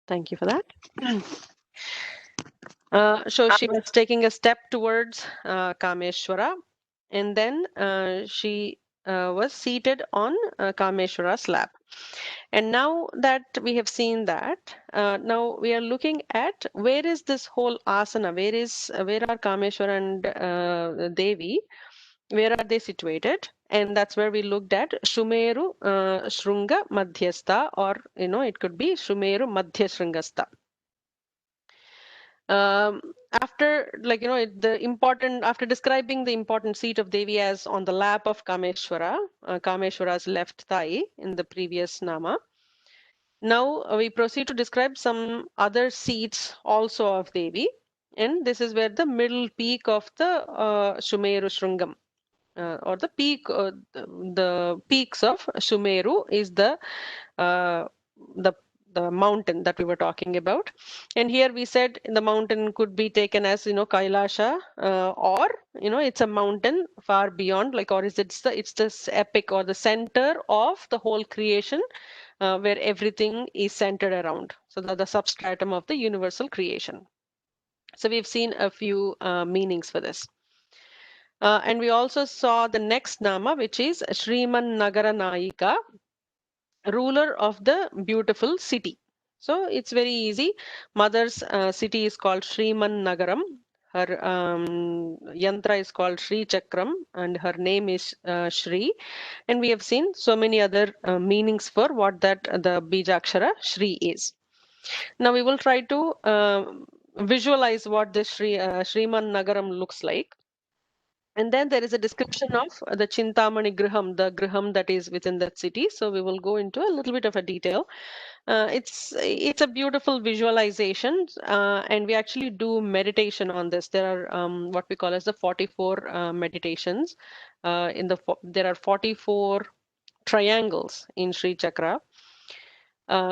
Thank you for that. So she was taking a step towards Kameshwara, and then she was seated on Kameshwara's lap. And now that we have seen that, now we are looking at where is this whole asana? Where are Kameshwara and Devi? Where are they situated? And that's where we looked at Shumeru Shrunga Madhyastha, or it could be Shumeru Madhya Shrungastha. After after describing the important seat of Devi as on the lap of Kameshwara, Kameshwara's left thigh in the previous nama. Now we proceed to describe some other seats also of Devi, and this is where the middle peak of the Shumeru Shrungam, or the peaks of Shumeru is uh, the the mountain that we were talking about. And here we said the mountain could be taken as Kailasha, or it's a mountain far beyond, or is it's this epic or the center of the whole creation, where everything is centered around. So the substratum of the universal creation. So we've seen a few meanings for this. And we also saw the next nama, which is Shriman Nagara Nayika, ruler of the beautiful city. So it's very easy. Mother's city is called Shriman Nagaram. Her yantra is called Shri Chakram, and her name is Shri. And we have seen so many other meanings for what that the Bijakshara Shri is. Now we will try to visualize what this Shriman Nagaram looks like. And then there is a description of the Chintamani Griham, the Griham that is within that city. So we will go into a little bit of a detail. It's a beautiful visualization, and we actually do meditation on this. There are what we call as the 44 meditations. There are 44 triangles in Sri Chakra.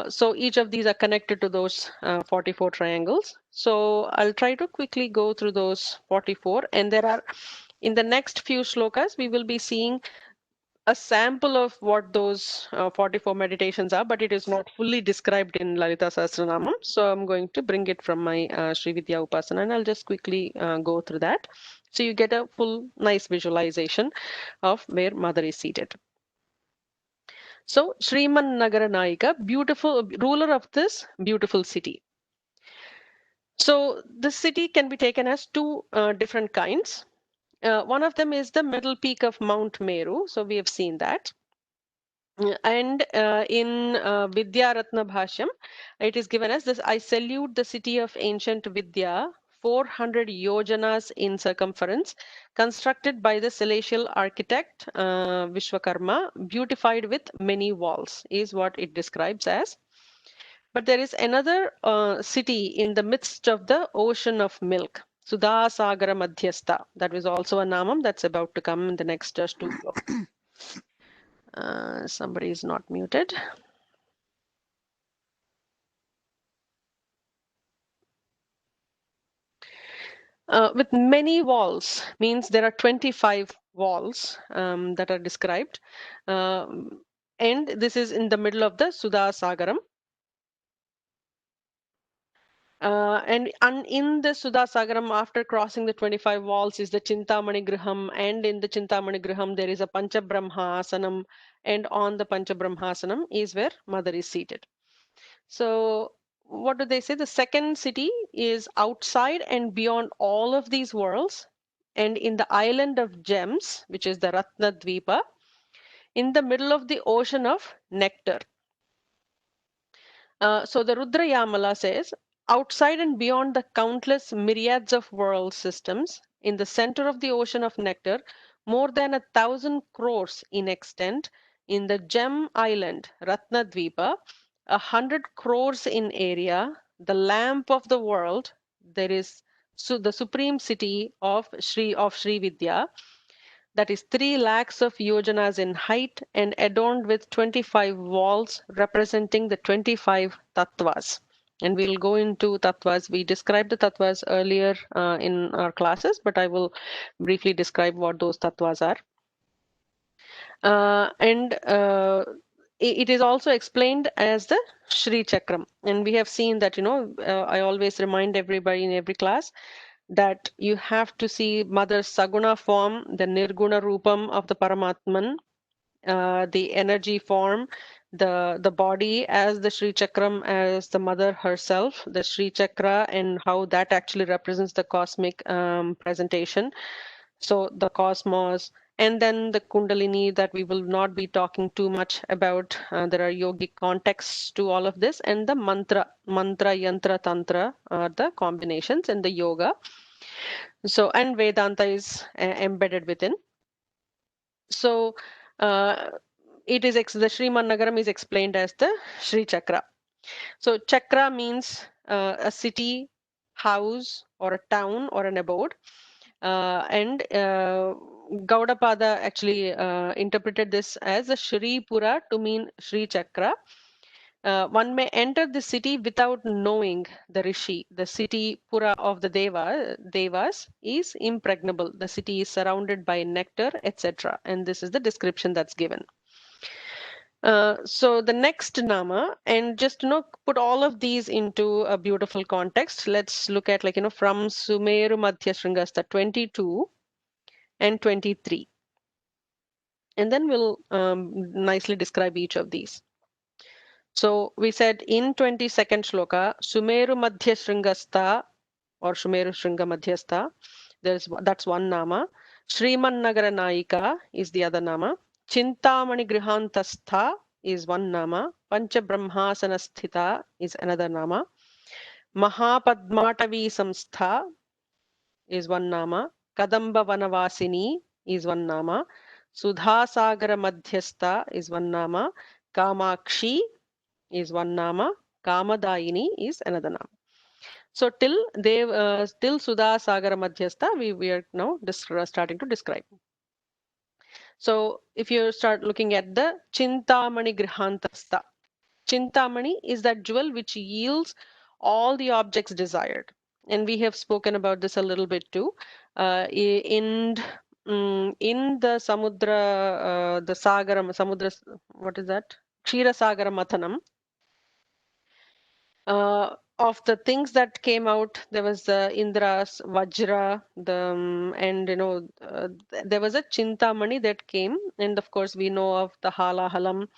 So each of these are connected to those 44 triangles. So I'll try to quickly go through those 44, and there are, in the next few shlokas, we will be seeing a sample of what those 44 meditations are, but it is not fully described in Lalita Sahasranamam. So I'm going to bring it from my Sri Vidya Upasana, and I'll just quickly go through that. So you get a full, nice visualization of where Mother is seated. So Shriman Nagara Nayika, beautiful ruler of this beautiful city. So this city can be taken as two different kinds. One of them is the middle peak of Mount Meru. So we have seen that. And in Vidya Ratna Bhashyam, it is given as this: I salute the city of ancient Vidya, 400 yojanas in circumference, constructed by the celestial architect Vishwakarma, beautified with many walls, is what it describes as. But there is another city in the midst of the ocean of milk, Sudhasagara Madhyastha. That was also a namam that's about to come in the next two slokas. Somebody is not muted. With many walls means there are 25 walls that are described. And this is in the middle of the Sudhasagaram. And in the Sudhasagaram, after crossing the 25 walls, is the Chintamani Griham, and in the Chintamani Griham there is a Panchabrahmasanam, and on the Panchabrahmasanam is where Mother is seated. So what do they say? The second city is outside and beyond all of these worlds, and in the island of gems, which is the Ratna Dvipa, in the middle of the ocean of nectar. So the Rudra Yamala says, outside and beyond the countless myriads of world systems, in the center of the ocean of nectar, more than 1,000 crores in extent, in the gem island, Ratna Dvipa, 100 crores in area, the lamp of the world, there is the supreme city of Sri Vidya, that is 3 lakhs of yojanas in height and adorned with 25 walls representing the 25 tattvas. And we'll go into tattvas. We described the tattvas earlier in our classes, but I will briefly describe what those tattvas are. And it is also explained as the Shri Chakram. And we have seen that, I always remind everybody in every class that you have to see Mother's Saguna form, the Nirguna Rupam of the Paramatman, the energy form, the body as the Sri Chakram, as the mother herself, the Sri Chakra, and how that actually represents the cosmic presentation. So the cosmos, and then the Kundalini that we will not be talking too much about. There are yogic contexts to all of this, and the mantra, yantra, tantra are the combinations in the yoga. So, and Vedanta is embedded within. So, the Sriman Nagaram is explained as the Sri Chakra. So, Chakra means a city, house, or a town, or an abode. And Gaudapada actually interpreted this as a Shri Pura to mean Sri Chakra. One may enter the city without knowing the Rishi. The city Pura of the Devas is impregnable. The city is surrounded by nectar, etc. And this is the description that's given. So the next nama, and just put all of these into a beautiful context. Let's look at from Sumeru Madhya Shringasta 22 and 23. And then we'll nicely describe each of these. So we said in 22nd shloka, Sumeru Madhya Shringasta or Sumeru Shringa Madhyastha, that's one nama. Shriman Nagara Naika is the other nama. Chintamani Grihantastha is one nama. Pancha Brahmasana Sthita is another nama. Mahapadmatavi Samstha is one nama. Kadamba Vanavasini is one nama. Sudhasagara Madhyastha is one nama. Kamakshi is one nama. Kamadayini is another nama. So till Sudha Sagara Madhyastha, we are now starting to describe. So if you start looking at the Chintamani Grihantastha, Chintamani is that jewel which yields all the objects desired. And we have spoken about this a little bit too. In the Samudra, the Sagara, Samudra, what is that? Kshira Sagara Mathanam. Of the things that came out, there was the Indra's Vajra, there was a Chintamani that came, and of course we know of the Halahalam,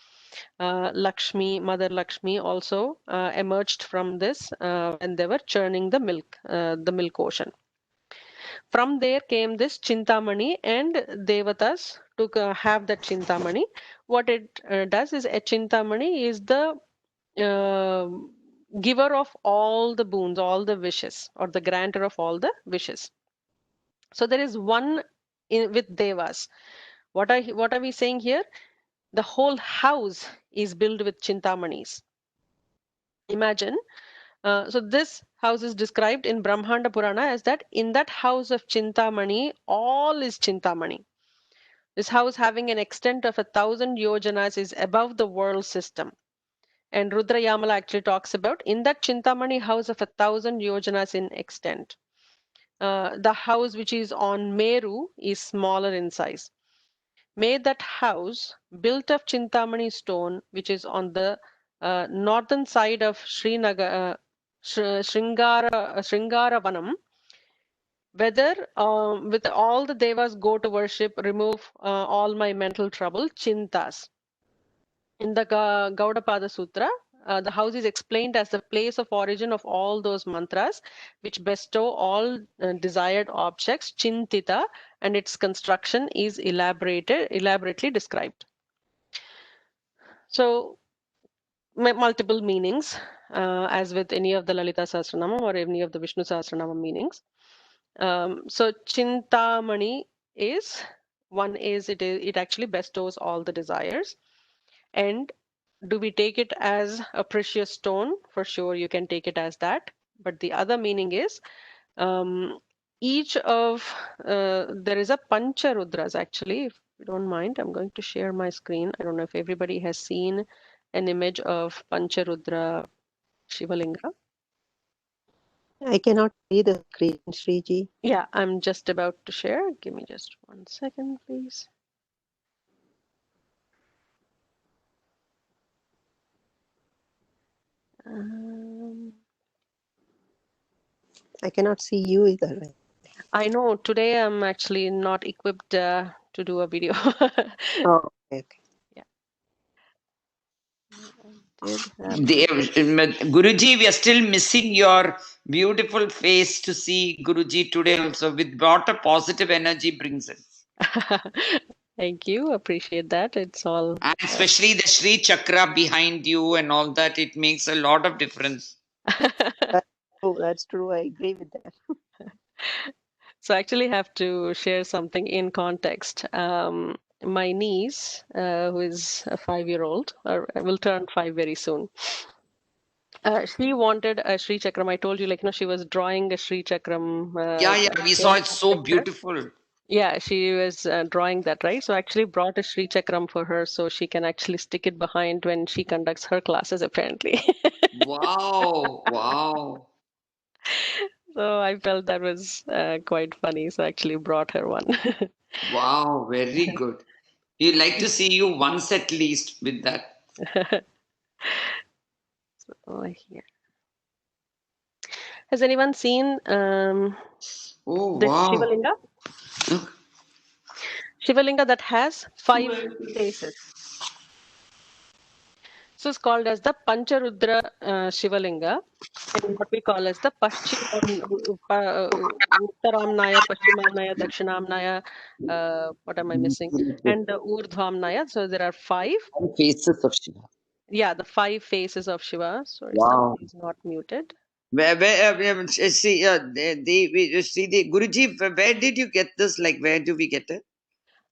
Lakshmi, Mother Lakshmi also emerged from this when they were churning the milk ocean. From there came this Chintamani, and Devatas to have that Chintamani. What it does is, a Chintamani is the uh, giver of all the boons, all the wishes, or the grantor of all the wishes. So there is one with Devas. What are we saying here? The whole house is built with Chintamanis. Imagine. So this house is described in Brahmanda Purana as that in that house of Chintamani, all is Chintamani. This house, having an extent of 1,000 yojanas, is above the world system. And Rudra Yamala actually talks about in that Chintamani house of 1,000 yojanas in extent. The house which is on Meru is smaller in size. May that house, built of Chintamani stone, which is on the northern side of Srinagar, Sringara Vanam, whether with all the devas go to worship, remove all my mental trouble, chintas. In the Gaudapada Sutra, the house is explained as the place of origin of all those mantras which bestow all desired objects, chintita, and its construction is elaborately described. So, multiple meanings, as with any of the Lalita Sahasranamam or any of the Vishnu Sahasranamam meanings. So, Chintamani is it actually bestows all the desires. And do we take it as a precious stone? For sure, you can take it as that. But the other meaning is each of there is a Pancha Rudras actually. If you don't mind, I'm going to share my screen. I don't know if everybody has seen an image of Pancha Rudra Shivalinga. I cannot see the screen, Sriji. Yeah, I'm just about to share. Give me just 1 second, please. Um, I cannot see you either. Right? I know today I'm actually not equipped to do a video. Oh, okay, okay. Yeah, I did have They, to. Guruji, we are still missing your beautiful face to see Guruji today also. With what a positive energy brings it. Thank you. Appreciate that. It's all. And especially the Sri Chakra behind you and all that, it makes a lot of difference. That's true. That's true. I agree with that. So I actually have to share something in context. My niece, who is a 5-year-old, or will turn 5 very soon. She wanted a Sri Chakram. I told you, like, she was drawing a Sri Chakram Yeah, we saw it so picture. beautiful. Yeah, she was drawing that, right? So I actually brought a Sri Chakram for her so she can actually stick it behind when she conducts her classes, apparently. Wow, wow, So I felt that was quite funny. So I actually brought her one. wow, very good. We'd like to see you once at least with that. Oh, here. Has anyone seen Oh, this wow. Shivalinga? Look. Shivalinga that has 5 faces. So it's called as the Pancharudra Shivalinga, and what we call as the Uttaramnaya, Paschimamnaya, Dakshinamnaya. What am I missing? And the Urdhvamnaya. So there are 5. Faces of Shiva. Yeah, the 5 faces of Shiva. Sorry, Wow. something is not muted. See, see the Guruji, where did you get this? Like, where do we get it?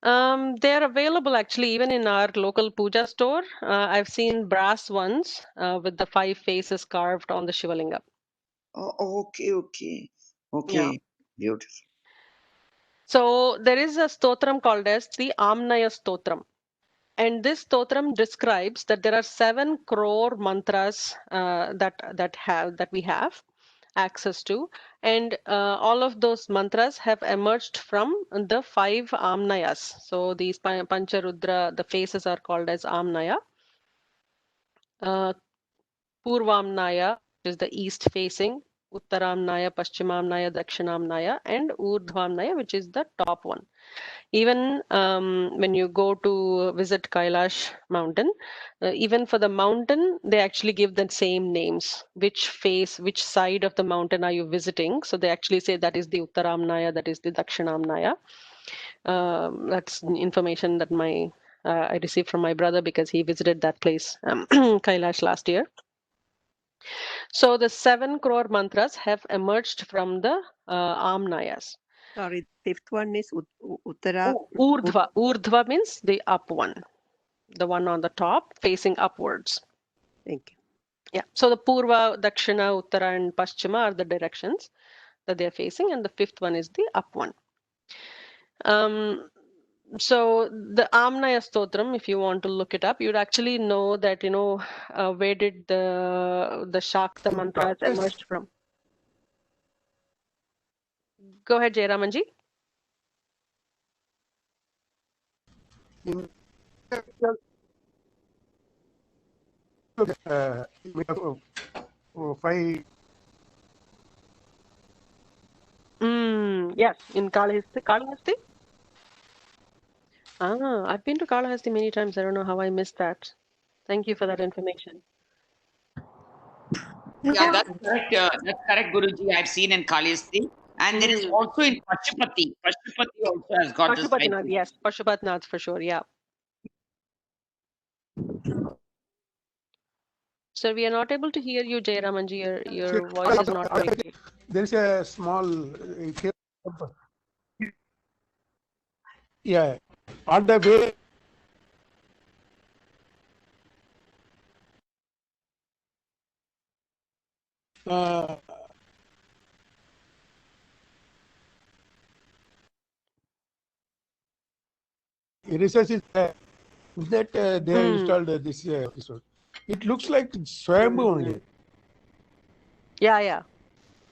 They're available actually even in our local puja store. I've seen brass ones with the 5 faces carved on the Shivalinga. Oh, okay. Yeah. Okay, beautiful. So there is a stotram called as the Amnaya Stotram. And this stotram describes that there are 7 crore mantras that we have access to, and all of those mantras have emerged from the 5 amnayas. So these pancharudra, the faces are called as amnaya. Purvamnaya is the east facing, Uttaramnaya, Paschimamnaya, Dakshinamnaya, and Urdhvamnaya, which is the top one. Even when you go to visit Kailash mountain, even for the mountain, they actually give the same names. Which face, which side of the mountain are you visiting? So they actually say that is the Uttaramnaya, that is the Dakshinamnaya. That's information that I received from my brother because he visited that place, Kailash, last year. So the 7 crore mantras have emerged from the Amnayas. Sorry, the fifth one is Uttara. Urdhva. Urdhva means the up one, the one on the top facing upwards. Thank you. Yeah. So the Purva, Dakshina, Uttara, and Paschima are the directions that they are facing, and the 5th one is the up one. So the Amnaya Stotram, if you want to look it up, you'd actually know that, where did the Shakta mantras emerged from. Go ahead, Jayaramanji. Five. Yes, in Kalahasti. Kalahasti? I've been to Kalahasti many times. I don't know how I missed that. Thank you for that information. Yeah, that's correct. That's correct, Guruji. I've seen in Kalyasti. And there is also in Pashupati. Pashupati also has got this five. Pashupatinath, yes. Pashupatinath for sure, yeah. So we are not able to hear you, Jayaramanji. Your voice is not very clear. There is a small. Yeah, on the way. Research is that they have installed this episode. It looks like Swayambhu only. Yeah.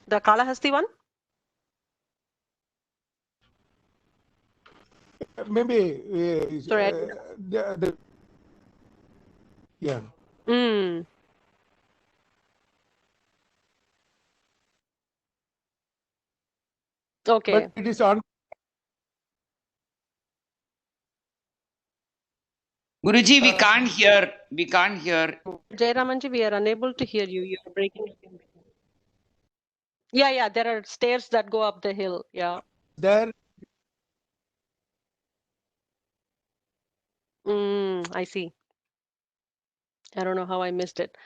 The Kalahasti one? Maybe Sorry, yeah. Okay. But it is on. Guruji, we can't hear. We can't hear. Jayaramanji, we are unable to hear you. You're breaking up in between. Yeah, there are stairs that go up the hill. Yeah. There, I see. I don't know how I missed it.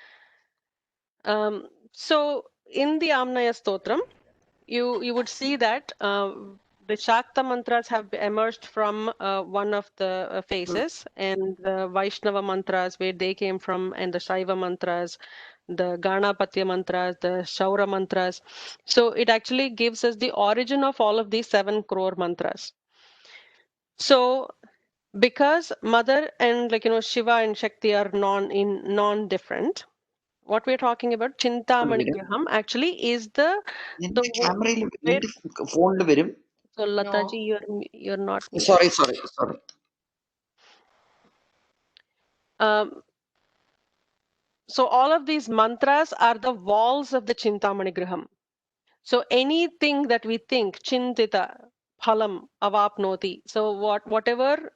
So in the Amnaya Stotram, you would see that the Shakta mantras have emerged from one of the faces, and the Vaishnava mantras, where they came from, and the Shaiva mantras, the Ganapatya mantras, the Shaura mantras. So it actually gives us the origin of all of these 7 crore mantras. So because Mother and Shiva and Shakti are non-different, what we're talking about, Chintamani Graham, actually is the where, phone. so Lataji, you're not muted. Sorry. So all of these mantras are the walls of the Chintamani Graham. So anything that we think, Chintita, Phalam, Avapnoti. So whatever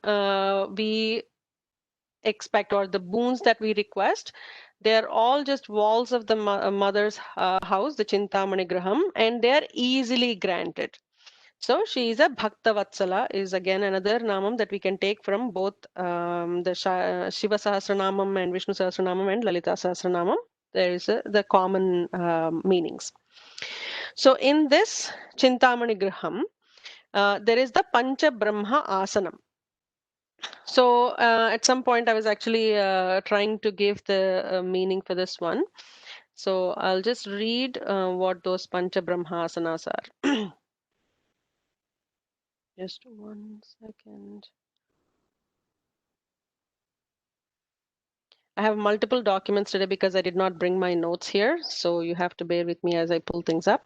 we expect, or the boons that we request, they're all just walls of the mother's house, the Chintamani Graham, and they're easily granted. So she is a Bhakta Vatsala, is again another namam that we can take from both the Shiva Sahasranamam and Vishnu Sahasranamam and Lalita Sahasranamam. There is the common meanings. So in this Chintamani Graham, there is the Pancha Brahma Asanam. So at some point I was actually trying to give the meaning for this one. So I'll just read what those Pancha Brahma Asanas are. Just 1 second. I have multiple documents today because I did not bring my notes here. So you have to bear with me as I pull things up.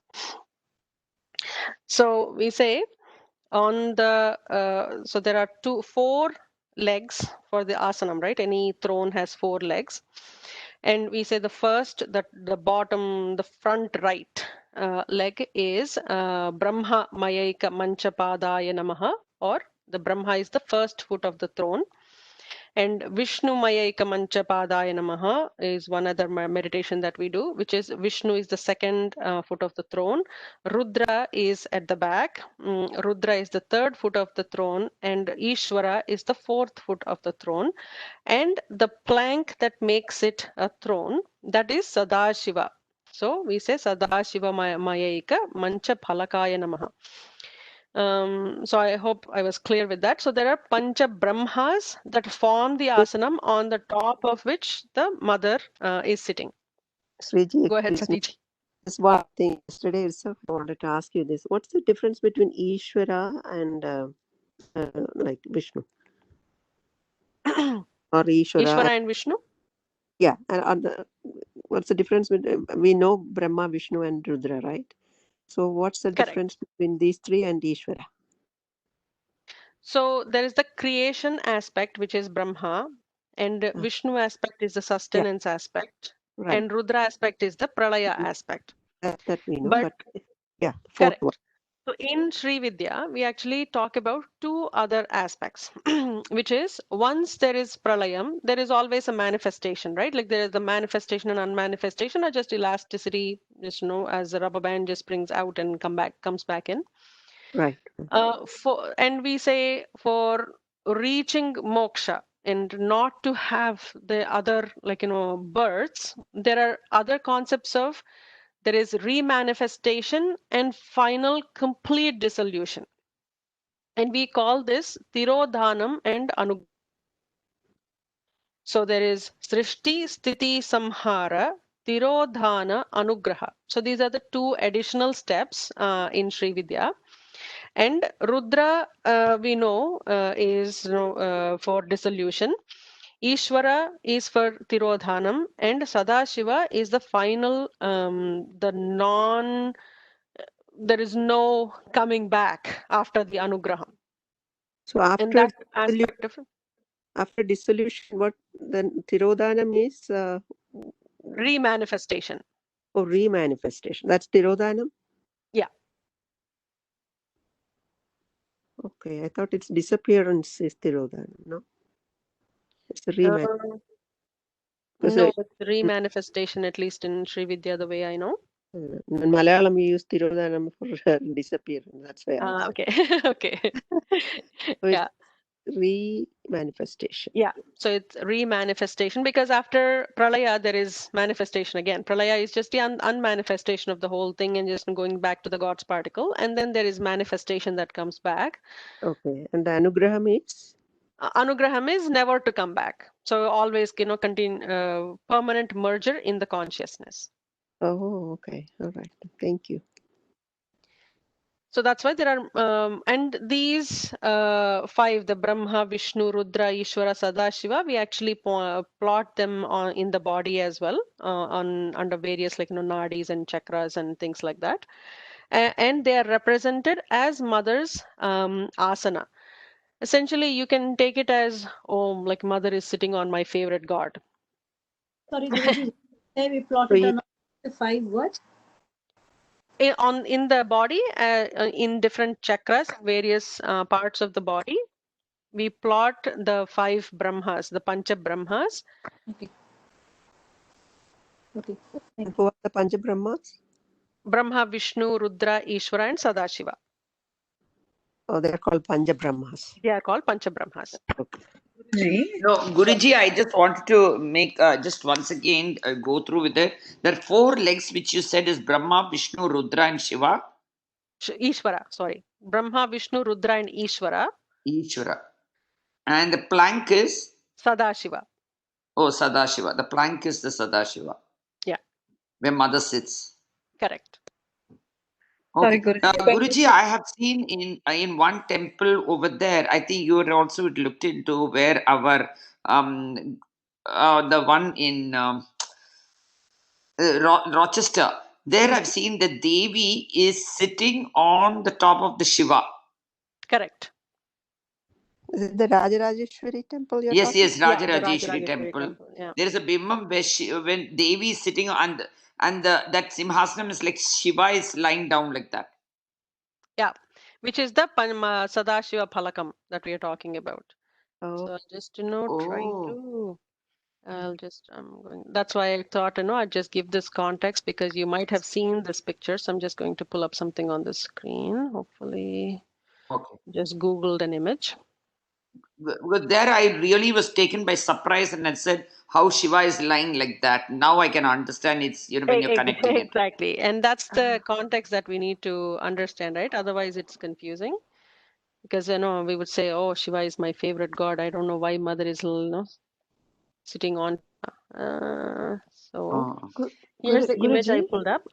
So we say on the, so there are 4 legs for the asanam, right? Any throne has 4 legs. And we say the first, the bottom, the front right leg is Brahma Mayaika Manchapadaya Namaha, or the Brahma is the first foot of the throne. And Vishnu Mayaika Manchapadaya Namaha is one other meditation that we do, which is Vishnu is the second foot of the throne. Rudra is at the back. Rudra is the third foot of the throne, and Ishvara is the fourth foot of the throne. And the plank that makes it a throne, that is Sadashiva. So we say Sadashiva Mayaika Mancha Phalakaya Namaha. So I hope I was clear with that. So there are Pancha Brahmas that form the asanam, on the top of which the mother is sitting. Sriji, Go ahead, excuse me. Satiji. Just one thing. Yesterday itself, I wanted to ask you this. What's the difference between Ishvara and like Vishnu? Or Ishvara? Ishvara and Vishnu? Yeah. And what's the difference with, we know Brahma, Vishnu and Rudra, right? So what's the Correct. difference between these 3 and Ishvara? So there is the creation aspect, which is Brahma, and Vishnu aspect is the sustenance aspect, Right. and Rudra aspect is the Pralaya aspect. That we know, But yeah, the fourth correct. one. So in Sri Vidya, we actually talk about 2 other aspects, which is once there is pralayam, there is always a manifestation, right? Like there is the manifestation and unmanifestation, or just elasticity, just as the rubber band just springs out and comes back in. Right. And we say for reaching moksha and not to have the other, births, there are other concepts of, there is remanifestation and final complete dissolution. And we call this Tirodhanam and Anug. So there is Srishti, Sthiti, Samhara, Tirodhana, Anugraha. So these are the 2 additional steps in Sri Vidya. And Rudra, we know, is for dissolution. Ishvara is for Tirodhanam, and Sadashiva is the final, there is no coming back after the Anugraham. So after And that aspect of after dissolution, what then Tirodhanam is? remanifestation. Remanifestation. That's Tirodhanam? Yeah. Okay, I thought its disappearance is Tirodhana. No, it's a Uh, because no, it's remanifestation, at least in Sri Vidya, the way I know. in Malayalam we use Tirodhanam for disappearance. That's why I asked. Okay. Okay. So Yeah. it's re-manifestation. Yeah. So it's remanifestation because after pralaya, there is manifestation again. Pralaya is just the unmanifestation of the whole thing and just going back to the God's particle. And then there is manifestation that comes back. Okay, and the Anugraham is? Anugraham is never to come back. So always, continue permanent merger in the consciousness. Oh, okay. All right. Thank you. So that's why there are, and these five, the Brahma, Vishnu, Rudra, Ishvara, Sadashiva, we actually plot them on in the body as well, on under various nadis and chakras and things like that. And they are represented as mother's asana. Essentially, you can take it as, oh, like mother is sitting on my favorite god. Sorry, Guruji, say we So plotted on the 5 what? In the body, in different chakras, various parts of the body, we plot the 5 Brahmas, the Pancha Brahmas. Okay. Okay. and who are the Pancha Brahmas? Brahma, Vishnu, Rudra, Ishvara, and Sadashiva. Oh, they're called Pancha Brahmas. They are called Pancha Brahmas. Okay. No, Guruji, I just wanted to make just once again go through with it. There are 4 legs which you said is Brahma, Vishnu, Rudra, and Shiva. Ishvara, sorry. Brahma, Vishnu, Rudra, and Ishvara. Ishvara. And the plank is? Sadashiva. Oh, Sadashiva. The plank is the Sadashiva. Yeah. Where mother sits. Correct. Okay. Sorry, Guruji. Guruji, I have seen in one temple over there, I think you had also looked into where our the one in Rochester. There I've seen the Devi is sitting on the top of the Shiva. Correct. Is it the Rajarajeshwari temple you're Yes, talking? yes, Yeah, the Rajarajeshwari Rajarajeshwari temple. Yeah. There is a bimbam where when Devi is sitting on that Simhasanam is like Shiva is lying down like that. Yeah. Which is the Sadashiva Palakam that we are talking about. Oh, So just trying Oh. to. That's why I thought, I'd just give this context because you might have seen this picture. So I'm just going to pull up something on the screen. Hopefully, Okay. just Googled an image. Because there I really was taken by surprise and I said how Shiva is lying like that. Now I can understand it's, when you're connecting it. Exactly. And that's the context that we need to understand, right? Otherwise, it's confusing. Because, we would say, oh, Shiva is my favorite god. I don't know why mother is, sitting on. So Oh. here's the image I Guruji, pulled up.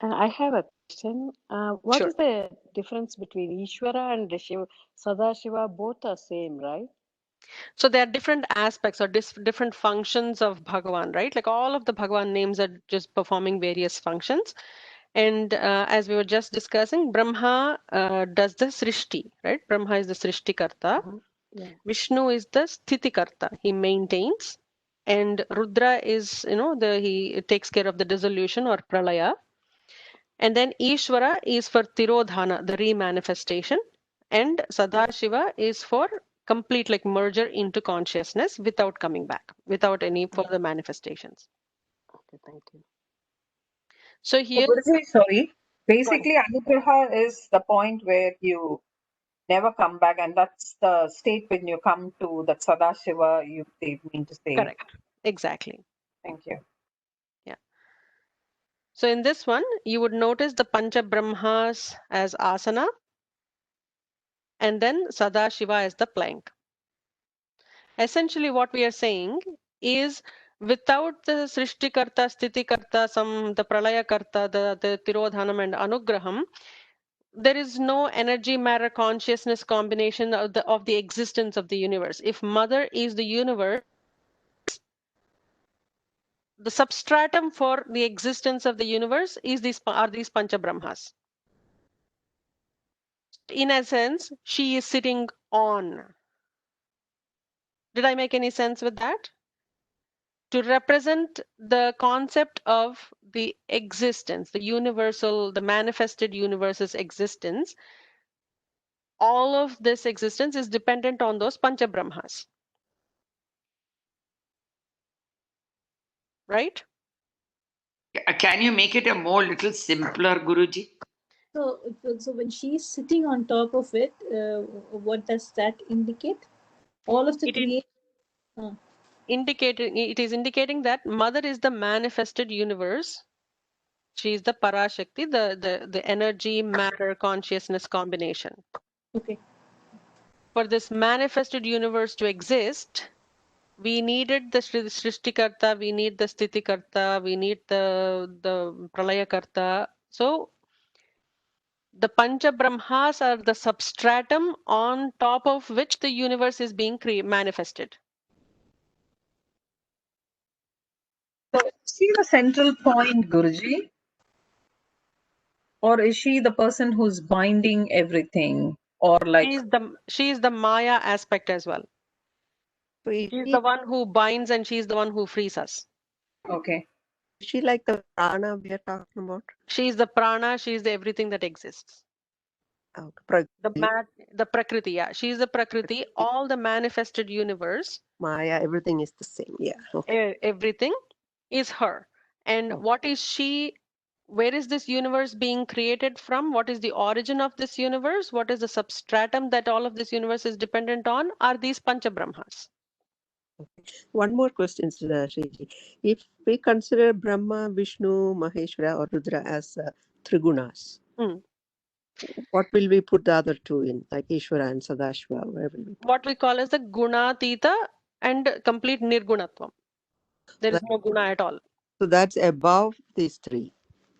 I have a question. What Sure. is the difference between Ishvara and Shiva? Sadashiva, both are same, right? So there are different aspects or different functions of Bhagavan, right? Like all of the Bhagavan names are just performing various functions. And as we were just discussing, Brahma does the Srishti, right? Brahma is the Srishti Karta. Yeah. Vishnu is the Sthiti Karta. He maintains. And Rudra is, he takes care of the dissolution or pralaya. And then Ishvara is for Tirodhana, the remanifestation. And Sadashiva is for complete like merger into consciousness without coming back, without any further manifestations. Okay, thank you. So So, here, Guruji, sorry. Basically, Anugraha is the point where you never come back, and that's the state when you come to that Sadashiva, they mean to say. correct, exactly. Thank you. Yeah. So in this one, you would notice the Pancha Brahmas as asana and then Sadashiva as the plank. Essentially, what we are saying is without the Srishtikarta, Stitikarta, the Pralayakarta, the Tirodhanam and Anugraham, there is no energy matter consciousness combination of the existence of the universe. If mother is the universe, the substratum for the existence of the universe is these Pancha Brahmas. In a sense, she is sitting on. Did I make any sense with that? To represent the concept of the existence, the universal, the manifested universe's existence, all of this existence is dependent on those Pancha Brahmas. Right? Can you make it a more little simpler, Guruji? So when she's sitting on top of it, what does that indicate? All of the It is creation. it is indicating that Mother is the manifested universe. She is the Parashakti, the energy, matter, consciousness combination. Okay. For this manifested universe to exist, we needed the Srishtikarta, we need the Stitikarta, we need the Pralayakarta. So the Pancha Brahmas are the substratum on top of which the universe is being manifested. So is she the central point, Guruji? Or is she the person who's binding everything? Or like, She is the Maya aspect as well. So is She's the one who binds and she's the one who frees us. okay. she like the prana we are talking about? She is the prana, she is the everything that exists. Okay. The Prakriti, yeah. She is the Prakriti, all the manifested universe. Maya, everything is the same. Yeah. Okay. Everything is her. And what is she? Where is this universe being created from? What is the origin of this universe? What is the substratum that all of this universe is dependent on? Are these Pancha Brahmas. One more question, Shriji. If we consider Brahma, Vishnu, Maheshwara, or Rudra as Trigunas, what will we put the other two in, like Ishvara and Sadashiva? Where will we put? What we call as the Gunatita and complete Nirgunatvam. There is no guna at all. So that's above these three.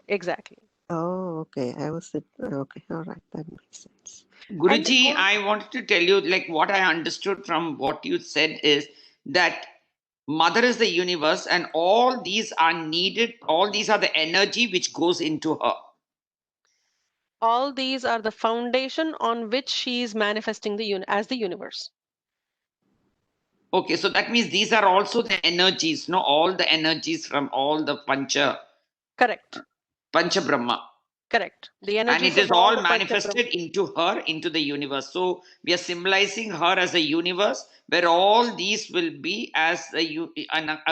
Exactly. Oh, okay. Okay. All right. That makes sense. Guruji, I wanted to tell you, like, what I understood from what you said is that Mother is the universe, and all these are needed. All these are the energy which goes into her. All these are the foundation on which she is manifesting as the universe. Okay, so that means these are also the energies, no? All the energies from all the Correct. Pancha Brahma. Correct. The And energies it is of all all the manifested into her, into the universe. So we are symbolizing her as a universe where all these will be as a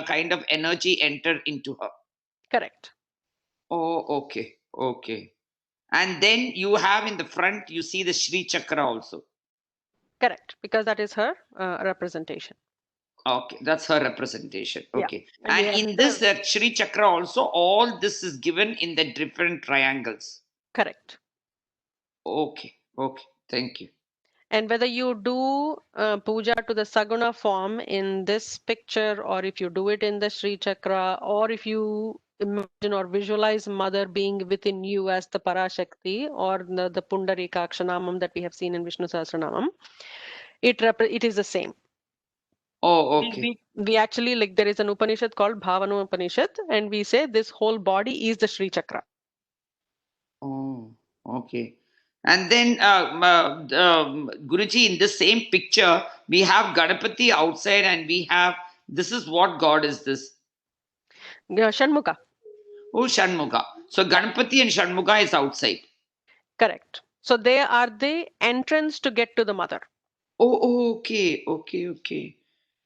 kind of energy enter into her. Correct. Oh, okay. Okay. And then you have in the front, you see the Shri Chakra also. Correct. Because that is her representation. Okay, that's her representation. Okay. Yeah. And in this Shri Chakra also, all this is given in the different triangles. Correct. Okay. Okay. Thank you. And whether you do puja to the Saguna form in this picture, or if you do it in the Sri Chakra, or if you imagine or visualize Mother being within you as the Parashakti, or the Pundarika Akshanamam that we have seen in Vishnu Sahasranamam, it is the same. Oh, okay. We actually, like, there is an Upanishad called Bhavana Upanishad, and we say this whole body is the Sri Chakra. Oh, okay. And then, Guruji, in the same picture, we have Ganapati outside, and we have this is what God is this? Shanmukha. Oh, Shanmukha. So Ganapati and Shanmukha is outside. Correct. So they are the entrance to get to the Mother. Oh, okay, okay, okay.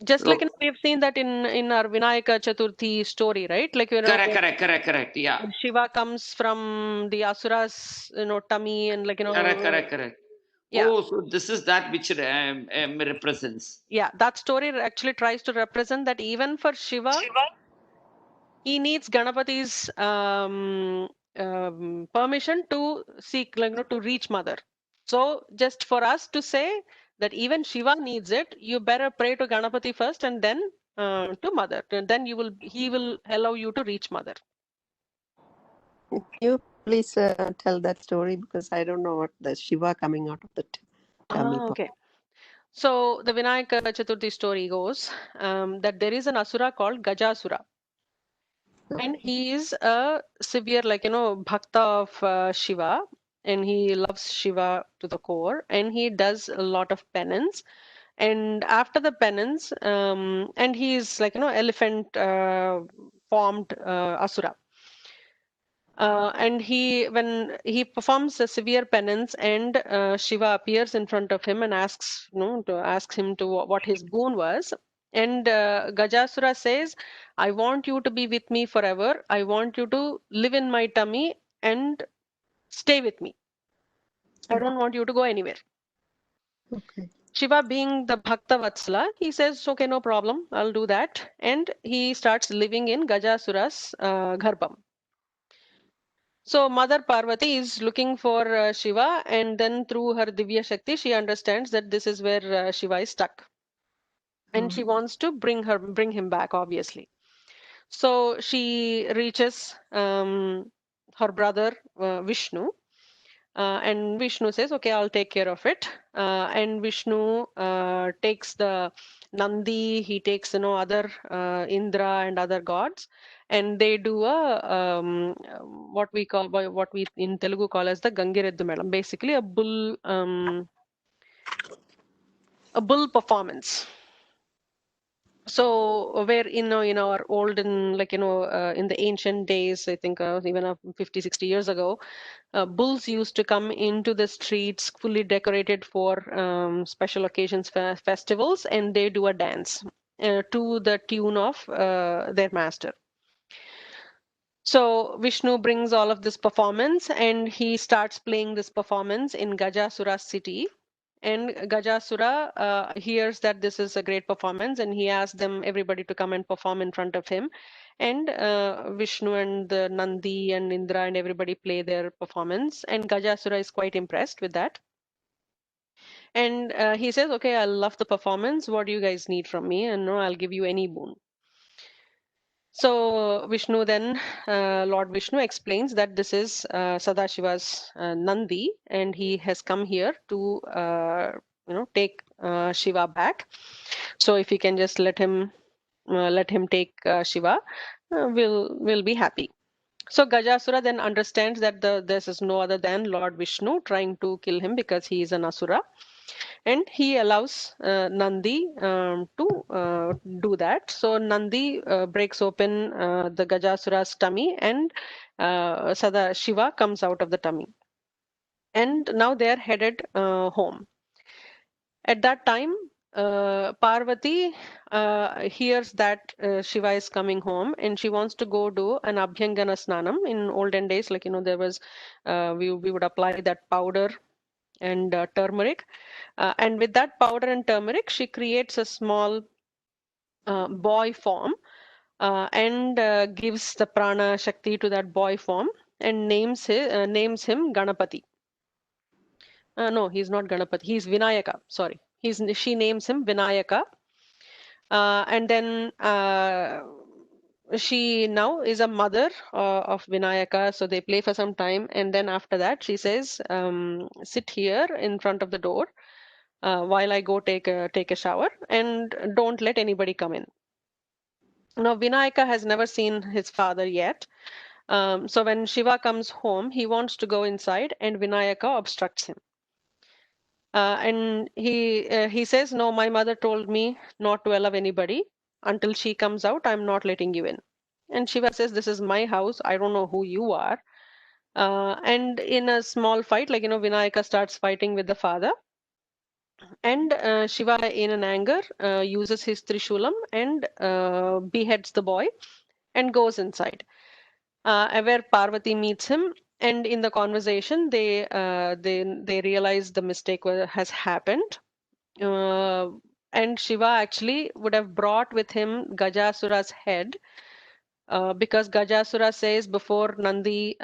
Just like we have seen that in our Vinayaka Chaturthi story, right? Like, correct. Yeah. Shiva comes from the Asura's, tummy, and Correct. Yeah. Oh, so this is that which represents. Yeah, that story actually tries to represent that even for Shiva, he needs Ganapati's permission to seek, to reach Mother. So just for us to say that even Shiva needs it, you better pray to Ganapati first and then to Mother. And then he will allow you to reach Mother. Can you please tell that story, because I don't know what the Shiva coming out of the tummy. Okay. So the Vinayaka Chaturthi story goes that there is an Asura called Gajasura. And he is a severe, bhakta of Shiva, and he loves Shiva to the core, and he does a lot of penance. And after the penance, and he is elephant formed Asura. And when he performs a severe penance, and Shiva appears in front of him and asks, to ask him to what his boon was. And Gajasura says, "I want you to be with me forever. I want you to live in my tummy and stay with me. I don't want you to go anywhere." Okay. Shiva, being the Bhakta Vatsala, he says, "Okay, no problem, I'll do that." And he starts living in Gajasura's Garbham. So Mother Parvati is looking for Shiva, and then through her Divya Shakti, she understands that this is where Shiva is stuck, and she wants to bring him back, obviously. So she reaches her brother Vishnu, and Vishnu says, "Okay, I'll take care of it." And Vishnu takes the Nandi, he takes other Indra and other gods, and they do what we in Telugu call as the Gangireddu Medam, basically a bull performance. So where in our olden, in the ancient days, I think even 50, 60 years ago, bulls used to come into the streets fully decorated for special occasions, festivals, and they do a dance to the tune of their master. So Vishnu brings all of this performance, and he starts playing this performance in Gajasura's city. And Gajasura hears that this is a great performance, and he asks everybody to come and perform in front of him. And Vishnu and the Nandi and Indra and everybody play their performance. And Gajasura is quite impressed with that. And he says, "Okay, I love the performance. What do you guys need from me? And no, I'll give you any boon." So Vishnu then, Lord Vishnu explains that this is Sadashiva's Nandi, and he has come here to take Shiva back. So if you can just let him take Shiva, we'll be happy. So Gajasura then understands that this is no other than Lord Vishnu trying to kill him because he is an asura, and he allows Nandi to do that. So Nandi breaks open the Gajasura's tummy, and Shiva comes out of the tummy. And now they are headed home. At that time, Parvati hears that Shiva is coming home, and she wants to go do an Abhyangana Snanam. In olden days, there was, we would apply that powder and turmeric. And with that powder and turmeric, she creates a small boy form and gives the prana shakti to that boy form and names him Ganapati. No, he's not Ganapati. He's Vinayaka. Sorry. She names him Vinayaka. And then she now is a mother of Vinayaka. So they play for some time. And then after that, she says, "Sit here in front of the door while I go take a shower, and don't let anybody come in." Now, Vinayaka has never seen his father yet. So when Shiva comes home, he wants to go inside, and Vinayaka obstructs him. And he says, "No, my mother told me not to allow anybody. Until she comes out, I'm not letting you in." And Shiva says, "This is my house. I don't know who you are." And in a small fight, Vinayaka starts fighting with the father. And Shiva, in an anger, uses his Trishulam and beheads the boy and goes inside, where Parvati meets him. And in the conversation, they realize the mistake has happened. And Shiva actually would have brought with him Gajasura's head, because Gajasura says before Nandi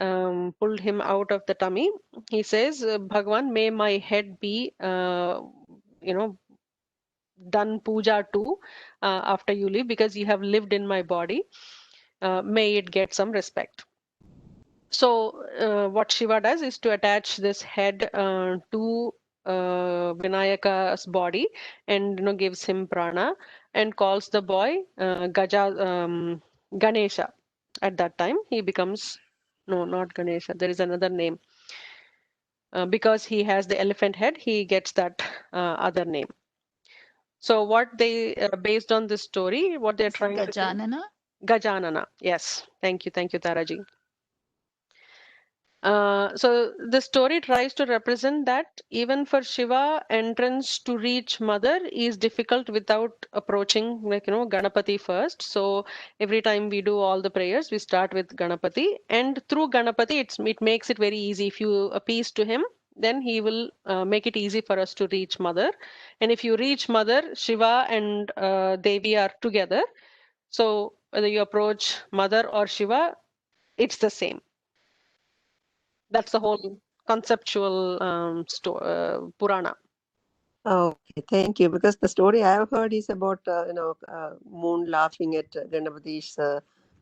pulled him out of the tummy, he says, "Bhagwan, may my head be, done puja to after you leave, because you have lived in my body. May it get some respect." So what Shiva does is to attach this head to Vinayaka's body, and gives him prana and calls the boy Ganesha. At that time, he becomes, no, not Ganesha. There is another name. Because he has the elephant head, he gets that other name. So what they, based on this story, what they're trying to do. Gajanana? Gajanana. Yes. Thank you, Taraji. So the story tries to represent that even for Shiva, entrance to reach Mother is difficult without approaching, Ganapati first. So every time we do all the prayers, we start with Ganapati, and through Ganapati, it makes it very easy. If you appease to him, then he will make it easy for us to reach Mother. And if you reach Mother, Shiva and Devi are together. So whether you approach Mother or Shiva, it's the same. That's the whole conceptual Purana. Okay, thank you. Because the story I have heard is about moon laughing at Ganapati's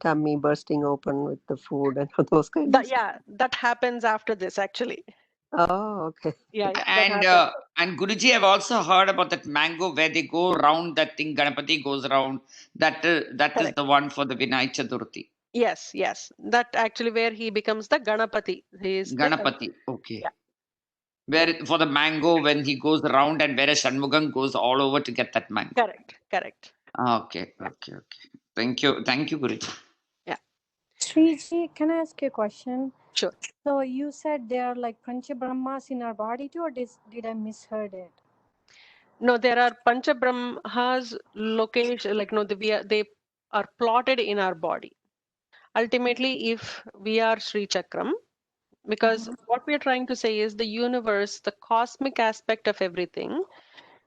tummy bursting open with the food and all those kinds of stuff. That happens after this actually. Oh, okay. Yeah, that happens. And Guruji, I've also heard about that mango where they go round that thing. Ganapati goes around. That is Correct. the one for the Vinay Chaturthi. Yes. That actually where he becomes the Ganapati. He is Ganapati. Okay. Yeah. Where for the mango when he goes around and where a Shanmugam goes all over to get that mango. Correct. Okay. Thank you, Guruji. Yeah. Sriji, can I ask you a question? Sure. So you said there are like Pancha Brahmas in our body too, or did I misheard it? No, there are Pancha Brahmas location, they are plotted in our body. Ultimately, if we are Sri Chakram, because what we are trying to say is the universe, the cosmic aspect of everything,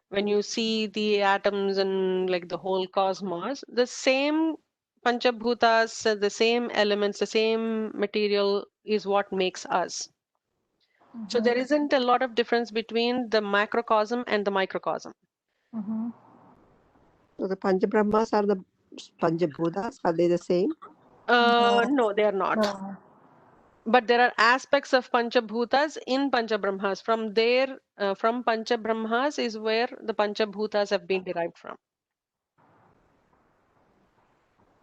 when you see the atoms and like the whole cosmos, the same Panchabhutas, the same elements, the same material is what makes us. So there isn't a lot of difference between the macrocosm and the microcosm. So the Panchabrahmas are the Panchabhutas. Are they the same? No, they are not. But there are aspects of Panchabhutas in Panchabrahmas. From Panchabrahmas is where the Panchabhutas have been derived from.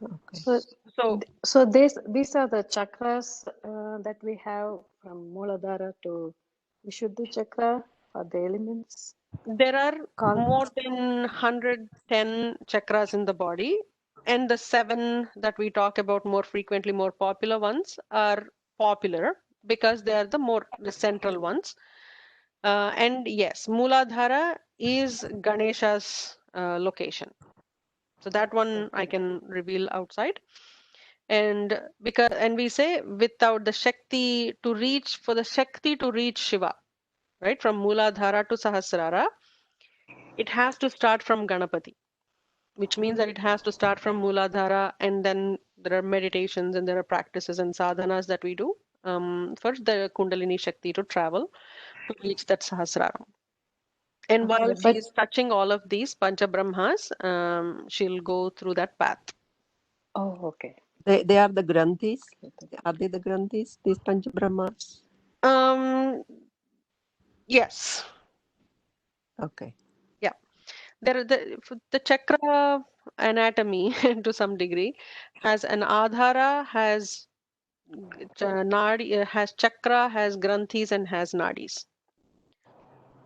Okay. So these are the chakras that we have from Muladhara to Vishuddhi chakra for the elements. There are more than 110 chakras in the body, and the 7 that we talk about more frequently, more popular ones, are popular because they are the central ones. And yes, Muladhara is Ganesha's location. So that one I can reveal outside. And we say without the Shakti to reach Shiva, right? From Muladhara to Sahasrara, it has to start from Ganapati, which means that it has to start from Muladhara, and then there are meditations and there are practices and sadhanas that we do for the Kundalini Shakti to travel to reach that Sahasrara. And while she is touching all of these Panchabrahmas, she'll go through that path. Oh, okay. They are the Granthis. Are they the Granthis, these Panchabrahmas? Yes. Okay. Yeah. The chakra anatomy to some degree has an adhara, has nadi, has chakra, has granthis, and has nadis.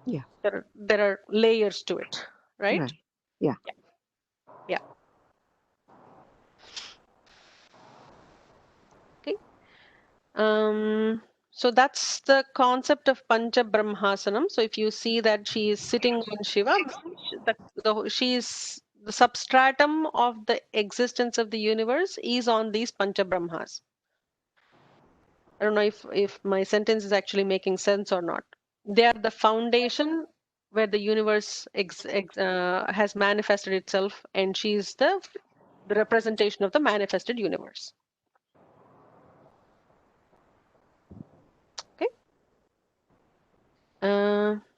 Yeah. There are layers to it, right? Right. Yeah. Okay. So that's the concept of Pancha Brahmasanam. So if you see that she is sitting on Shiva, she is the substratum of the existence of the universe is on these Pancha Brahmas. I don't know if my sentence is actually making sense or not. They are the foundation where the universe has manifested itself, and she is the representation of the manifested universe. Okay.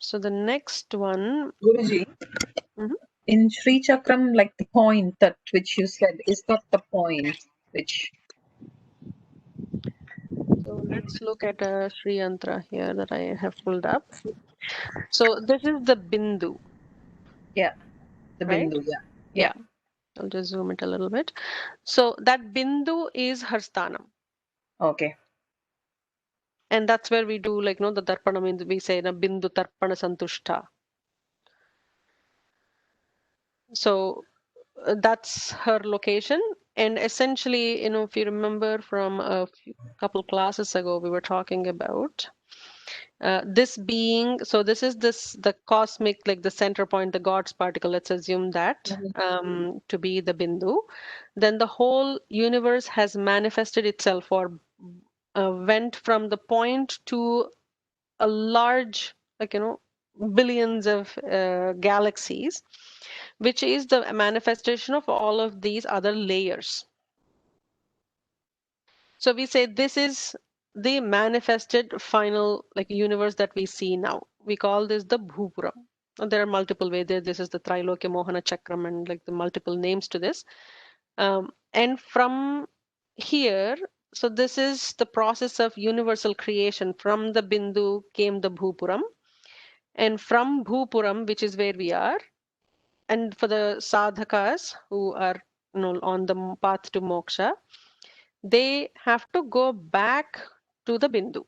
So the next one. Guruji, in Sri Chakram, like the point that which you said, is that the point which? So let's look at a Sri Yantra here that I have pulled up. So this is the Bindu. Yeah, the right? Bindu, Yeah. I'll just zoom it a little bit. So that Bindu is her sthanam. Okay. And that's where we do the Darpana means we say na Bindu Tarpana Santushta. So that's her location. And essentially, if you remember from a couple classes ago, we were talking about this being, so this is the cosmic, like the center point, the God's particle, let's assume that to be the Bindu. Then the whole universe has manifested itself or went from the point to a large, like, billions of galaxies, which is the manifestation of all of these other layers. So we say this is the manifested final, like, universe that we see now. We call this the Bhupuram. And there are multiple ways there. This is the Trailokya Mohana Chakram and like the multiple names to this. And from here, so this is the process of universal creation. From the Bindu came the Bhupuram. And from Bhupuram, which is where we are, and for the sadhakas who are on the path to moksha, they have to go back to the Bindu.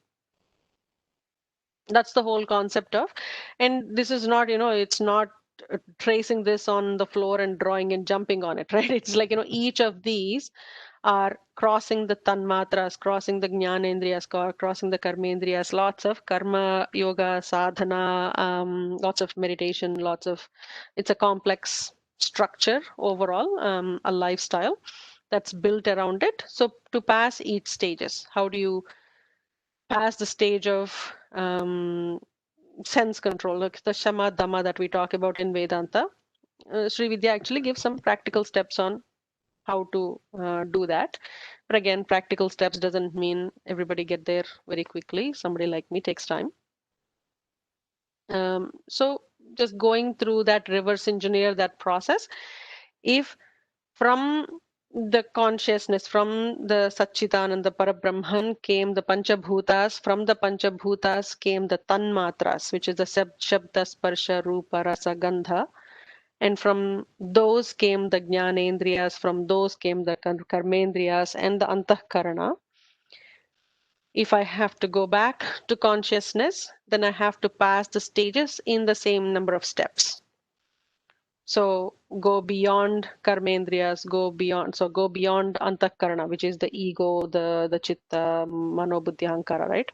That's the whole concept of, and this is not, it's not tracing this on the floor and drawing and jumping on it, right? It's like, each of these are crossing the tanmatras, crossing the jnanendriyas, crossing the karmendriyas, lots of karma, yoga, sadhana, lots of meditation, it's a complex structure overall, a lifestyle that's built around it. So to pass each stages, how do you pass the stage of sense control, like the Shama Dhamma that we talk about in Vedanta? Sri Vidya actually gives some practical steps on how to do that. But again, practical steps doesn't mean everybody get there very quickly. Somebody like me takes time. So just going through that, reverse engineer that process. If from the consciousness, from the Satchitananda Parabrahman came the Panchabhutas, from the Panchabhutas came the Tanmatras, which is the Shabda, Sparsha, Rupa, Rasa, Gandha. And from those came the Jnanendriyas, from those came the Karmendriyas and the Antahkarana. If I have to go back to consciousness, then I have to pass the stages in the same number of steps. So go beyond karmendriyas, go beyond antakarana, which is the ego, the chitta, mano, buddhi, ahankara, right?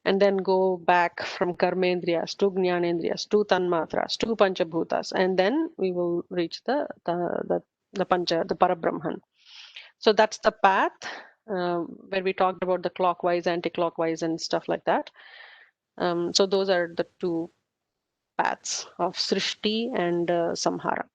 And then go back from karmendriyas to jnanendriyas to tanmatras to panchabhutas, and then we will reach the Parabrahman. So that's the path where we talked about the clockwise, anti-clockwise, and stuff like that. So those are the two paths of Srishti and Samhara.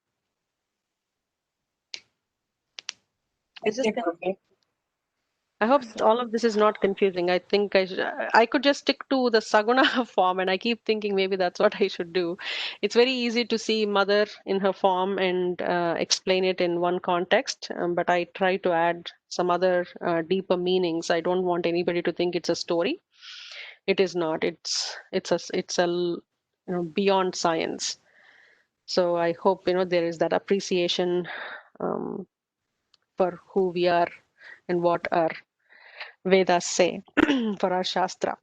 I hope all of this is not confusing. I think I could just stick to the Saguna form, and I keep thinking maybe that's what I should do. It's very easy to see Mother in her form and explain it in one context, but I try to add some other deeper meanings. I don't want anybody to think it's a story. It is not. It's a beyond science. So I hope there is that appreciation for who we are and what our Vedas say for our Shastra.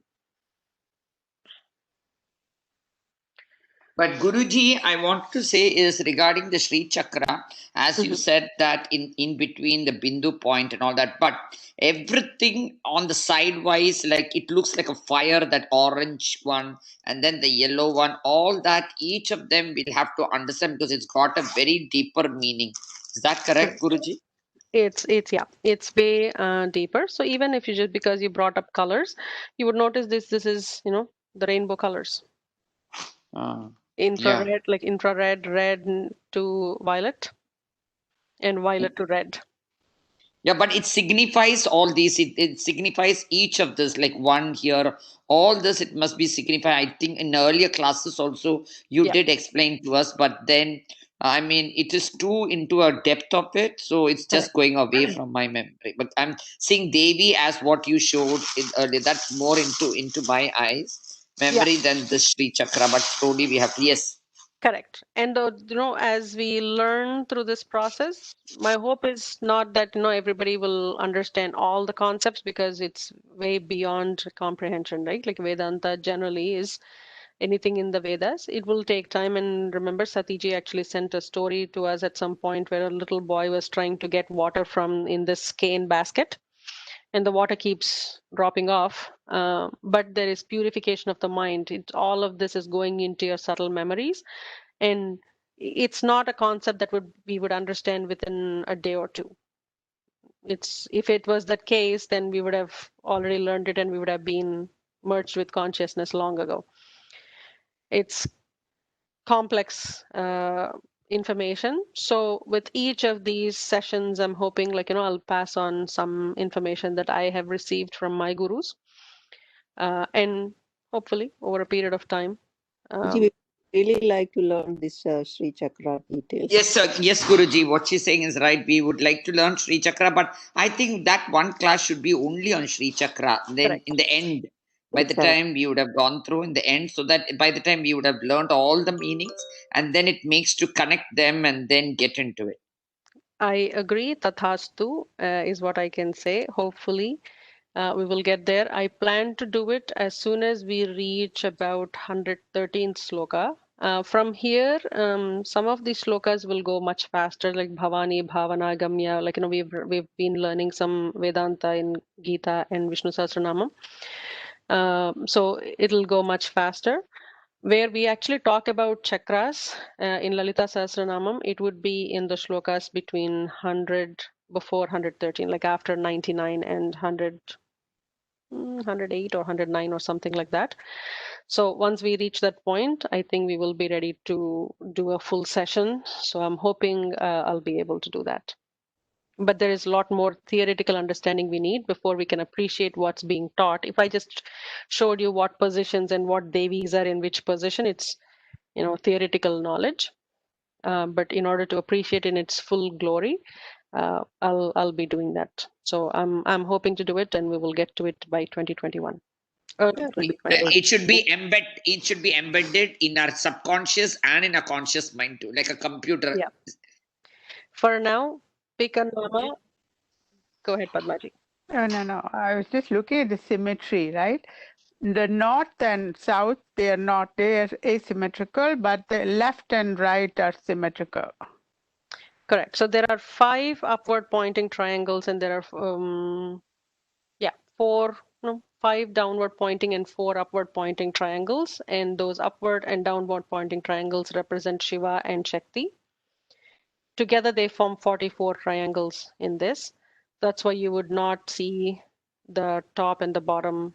But Guruji, I want to say is regarding the Sri Chakra, as you said that in between the Bindu point and all that, but everything on the sidewise, like it looks like a fire, that orange one, and then the yellow one, all that, each of them we'll have to understand because it's got a very deeper meaning. Is that correct, Guruji? It's way deeper. So even if because you brought up colors, you would notice this is the rainbow colors. Infrared, like infrared, red to violet, and violet to red. Yeah, but it signifies all these. It signifies each of this, like one here, all this, it must be signified. I think in earlier classes also you did explain to us, but then, I mean, it is too into a depth of it, so it's just going away from my memory. But I'm seeing Devi as what you showed earlier. That's more into my eyes memory than the Sri Chakra. But slowly we have yes. Correct. And as we learn through this process, my hope is not that everybody will understand all the concepts, because it's way beyond comprehension, right? Like Vedanta generally is anything in the Vedas. It will take time. And remember, Satiji actually sent a story to us at some point where a little boy was trying to get water from in this cane basket, and the water keeps dropping off. But there is purification of the mind. All of this is going into your subtle memories, and it's not a concept that we would understand within a day or two. If it was that case, then we would have already learned it and we would have been merged with consciousness long ago. It's complex information. So with each of these sessions, I'm hoping, like, I'll pass on some information that I have received from my gurus. And hopefully over a period of time. We really like to learn this Sri Chakra details. Yes, sir. Yes, Guruji. What she's saying is right. We would like to learn Sri Chakra, but I think that one class should be only on Sri Chakra. Then Correct. in the end, by the time we would have gone through in the end, so that by the time we would have learned all the meanings, and then it makes to connect them and then get into it. I agree. Tathastu is what I can say. Hopefully, we will get there. I plan to do it as soon as we reach about 113th sloka. From here, some of the slokas will go much faster, like Bhavani, Bhavana, Gamya. Like, we've been learning some Vedanta in Gita and Vishnu Sahasranamam. So it'll go much faster. Where we actually talk about chakras in Lalita Sahasranamam, it would be in the shlokas between 100 before 113, like after 99 and 100. 108 or 109 or something like that. So once we reach that point, I think we will be ready to do a full session. So I'm hoping I'll be able to do that. But there is a lot more theoretical understanding we need before we can appreciate what's being taught. If I just showed you what positions and what devis are in which position, it's theoretical knowledge. But in order to appreciate in its full glory, I'll be doing that. So I'm hoping to do it, and we will get to it by 2021. It should be embedded in our subconscious and in our conscious mind too, like a computer. Yeah. For now, pick a number. Go ahead, Padmaji. No. I was just looking at the symmetry, right? The north and south, they are asymmetrical, but the left and right are symmetrical. Correct. So there are 5 upward pointing triangles, and there are 5 downward pointing and 4 upward pointing triangles, and those upward and downward pointing triangles represent Shiva and Shakti. Together they form 44 triangles in this. That's why you would not see the top and the bottom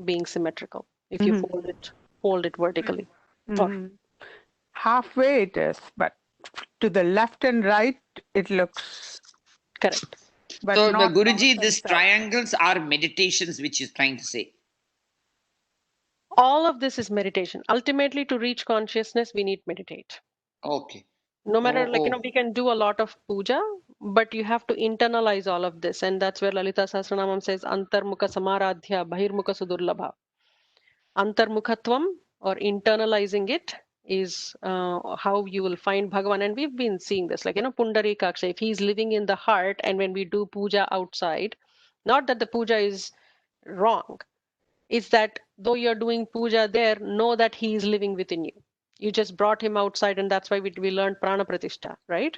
being symmetrical if you fold it vertically. Halfway it is, but to the left and right it looks correct. But so the Guruji, these triangles are meditations, which is trying to say. All of this is meditation. Ultimately, to reach consciousness, we need meditate. Okay. No matter, we can do a lot of puja, but you have to internalize all of this. And that's where Lalita Sahasranamam says, Antarmukha Samaradhya Bahirmukha Sudurlabha. Antarmukhatvam, or internalizing it, is how you will find Bhagavan. And we've been seeing this, Pundarikaksha, if he's living in the heart, and when we do puja outside, not that the puja is wrong, it's that though you're doing puja there, know that he is living within you. You just brought him outside, and that's why we learned prana pratishtha, right?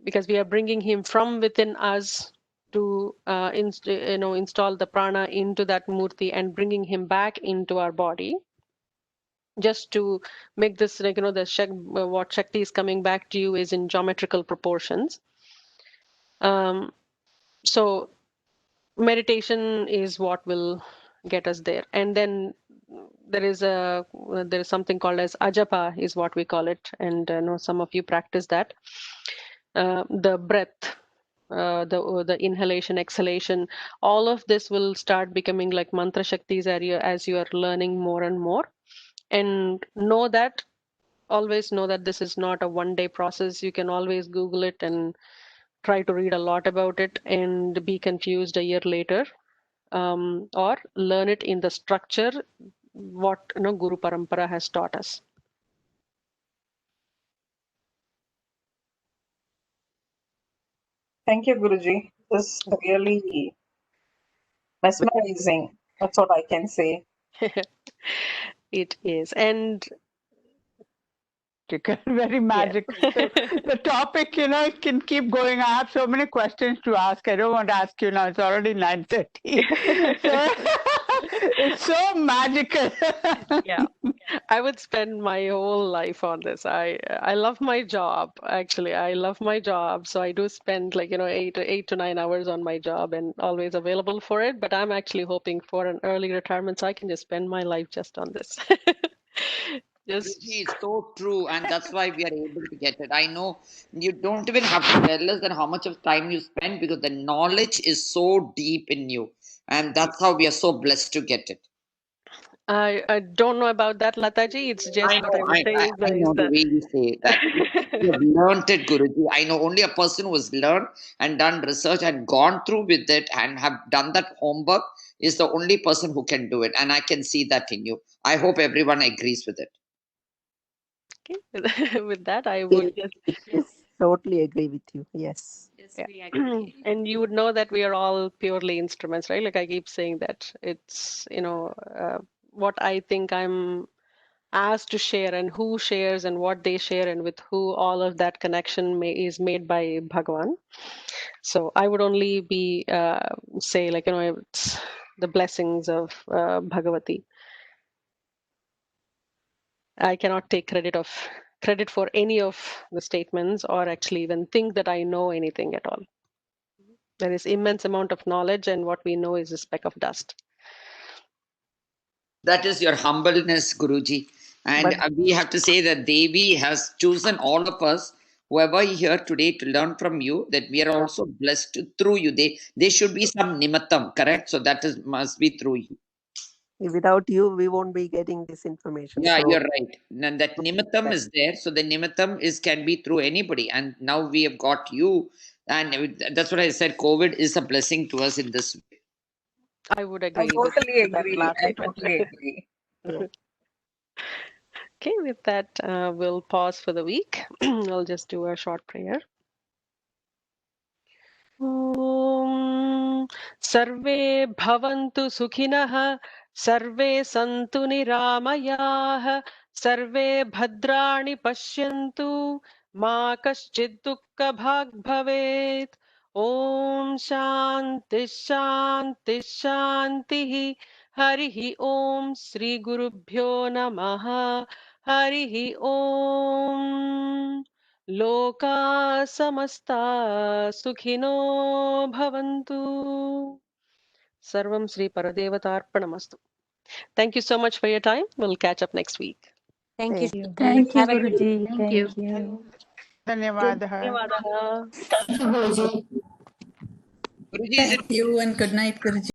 Because we are bringing him from within us to install the prana into that murti and bringing him back into our body, just to make this, what Shakti is coming back to you is in geometrical proportions. So meditation is what will get us there. And then there is something called as ajapa, is what we call it, and some of you practice that. The breath, the inhalation, exhalation, all of this will start becoming like mantra shaktis as you are learning more and more. And always know that this is not a one-day process. You can always Google it and try to read a lot about it and be confused a year later, or learn it in the structure what Guru Parampara has taught us. Thank you, Guruji. This is really mesmerizing. That's what I can say. It is. And very magical. So the topic, it can keep going. I have so many questions to ask. I don't want to ask you now. It's already 9:30. So it's so magical. Yeah, I would spend my whole life on this. I love my job, actually. I love my job. So I do spend like, 8 to 9 hours on my job and always available for it. But I'm actually hoping for an early retirement so I can just spend my life just on this. Guruji, it's so true, and that's why we are able to get it. I know you don't even have to tell us that how much of time you spend because the knowledge is so deep in you, and that's how we are so blessed to get it. I don't know about that, Lataji. It's just I what I know, would say I know the way you say that. You have learned it, Guruji. I know only a person who has learned and done research and gone through with it and have done that homework is the only person who can do it. And I can see that in you. I hope everyone agrees with it. Okay. With that, I would just Yes, totally agree with you. Yes. Yes, yeah. we agree. And you would know that we are all purely instruments, right? Like I keep saying that it's, what I think I'm asked to share and who shares and what they share and with who, all of that connection is made by Bhagavan. So I would only be say like, it's the blessings of Bhagavati. I cannot take credit for any of the statements or actually even think that I know anything at all. There is immense amount of knowledge and what we know is a speck of dust. That is your humbleness, Guruji. And we have to say that Devi has chosen all of us, whoever here today, to learn from you, that we are also blessed through you. They should be some nimittam, correct? So that must be through you. Without you, we won't be getting this information. Yeah, So you're right. And that nimittam is there. So the nimittam can be through anybody. And now we have got you. And that's what I said. COVID is a blessing to us in this way. I would I agree totally with that agree. last I statement. totally agree. Okay, with that, we'll pause for the week. I'll just do a short prayer. ॐ सर्वे भवन्तु सुखिनः सर्वे सन्तु निरामयाः सर्वे भद्राणि पश्यन्तु मा कश्चित् दुःखभाग् भवेत् ॐ शान्ति शान्ति शान्तिः हरिः ॐ श्रीगुरुभ्यो नमः हरिः ॐ लोका समस्ता सुखिनो भवन्तु. Sarvam Sri Paradevatarpanamastu. Thank you so much for your time. We'll catch up next week. Thank you. Thank you, Have a good Guruji. Thank you. Thank you. Dhanyavadaha. Dhanyawadaha. Guruji, is it Thank you and good night, Guruji.